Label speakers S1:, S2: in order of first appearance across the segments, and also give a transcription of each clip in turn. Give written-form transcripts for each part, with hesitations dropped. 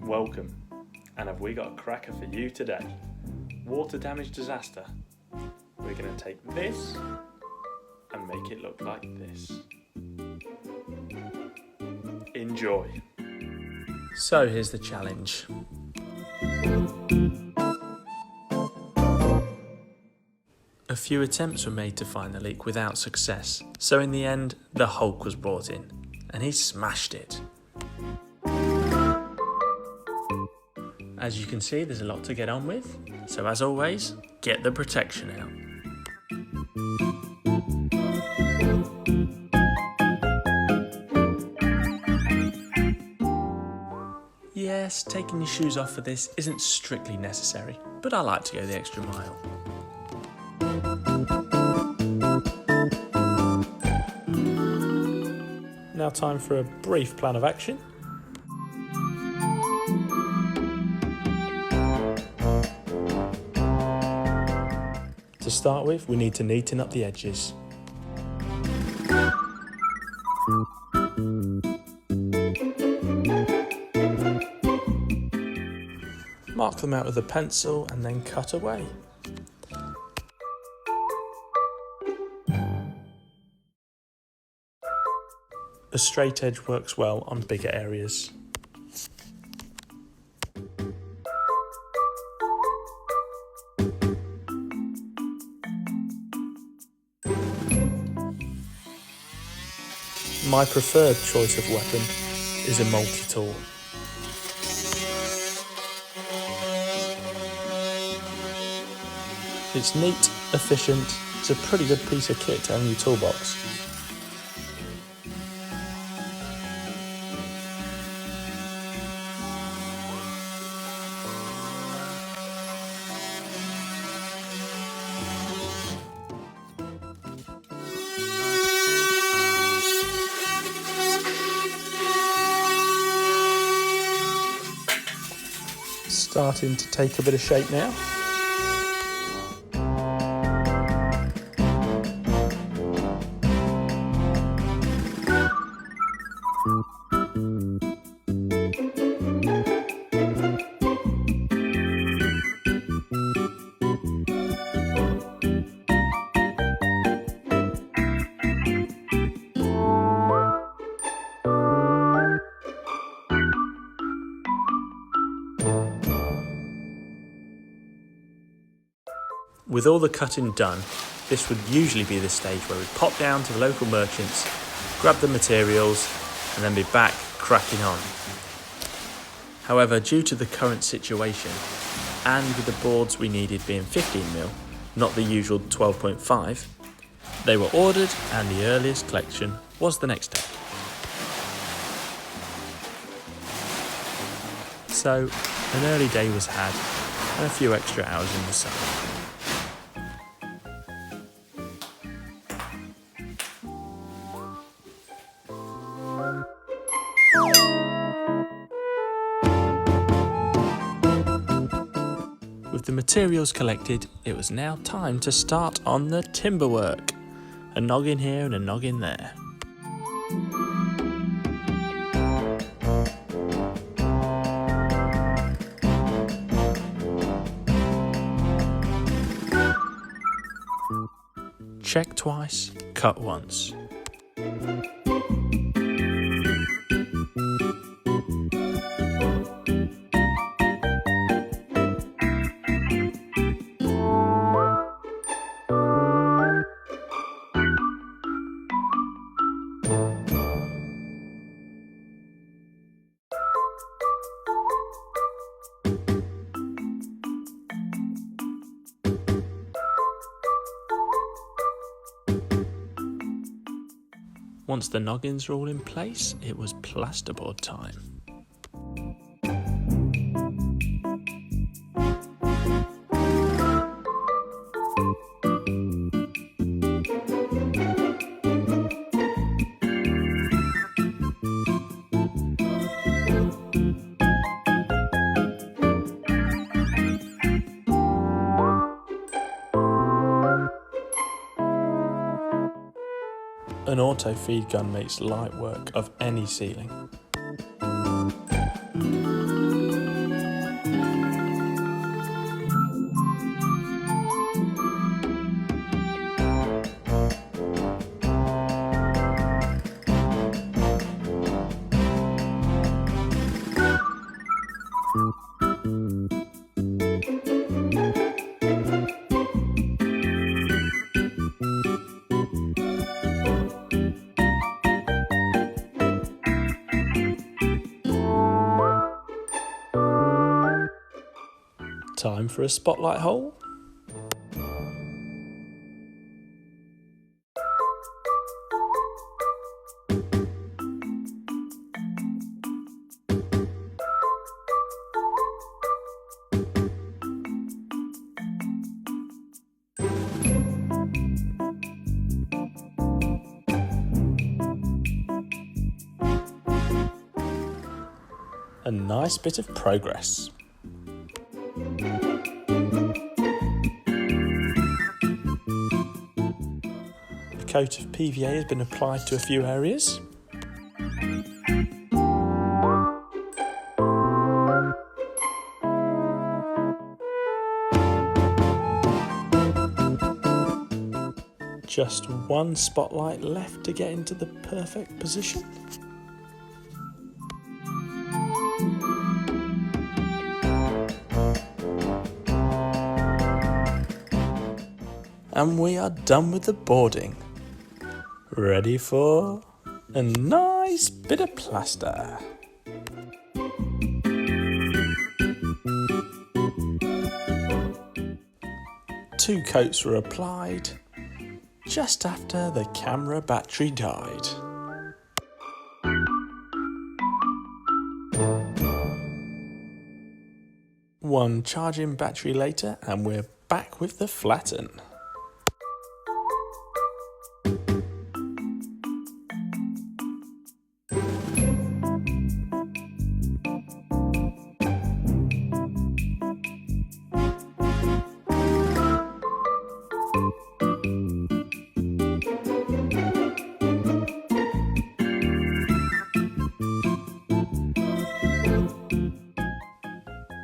S1: Welcome, and have we got a cracker for you today? Water damage disaster. We're going to take this and make it look like this. Enjoy.
S2: So here's the challenge. A few attempts were made to find the leak without success, so in the end, the Hulk was brought in, and he smashed it. As you can see, there's a lot to get on with, so as always, get the protection out. Yes, taking your shoes off for this isn't strictly necessary, but I like to go the extra mile. Now time for a brief plan of action. To start with, we need to neaten up the edges. Mark them out with a pencil and then cut away. A straight edge works well on bigger areas. My preferred choice of weapon is a multi-tool. It's neat, efficient, it's a pretty good piece of kit to have in your toolbox. Starting to take a bit of shape now. With all the cutting done, this would usually be the stage where we pop down to the local merchants, grab the materials, and then be back cracking on. However, due to the current situation, and with the boards we needed being 15mm, not the usual 12.5, they were ordered and the earliest collection was the next day. So, an early day was had, and a few extra hours in the sun. With the materials collected, it was now time to start on the timber work. A noggin here and a noggin there. Check twice, cut once. Once the noggins were all in place, it was plasterboard time. An auto feed gun makes light work of any ceiling. Time for a spotlight hole. A nice bit of progress. A coat of PVA has been applied to a few areas. Just one spotlight left to get into the perfect position. And we are done with the boarding. Ready for a nice bit of plaster. Two coats were applied just after the camera battery died. One charging battery later and we're back with the flatten.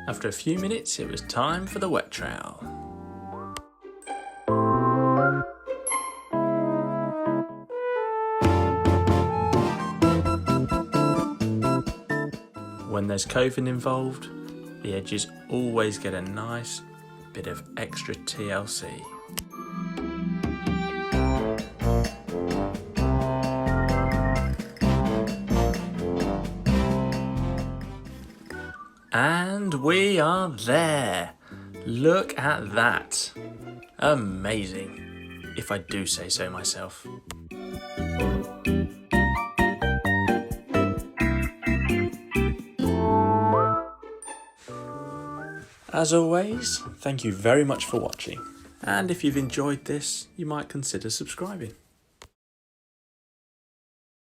S2: After a few minutes, it was time for the wet trowel. When there's coving involved, the edges always get a nice bit of extra TLC. And we are there. Look at that. Amazing, if I do say so myself. As always, thank you very much for watching. And if you've enjoyed this, you might consider subscribing.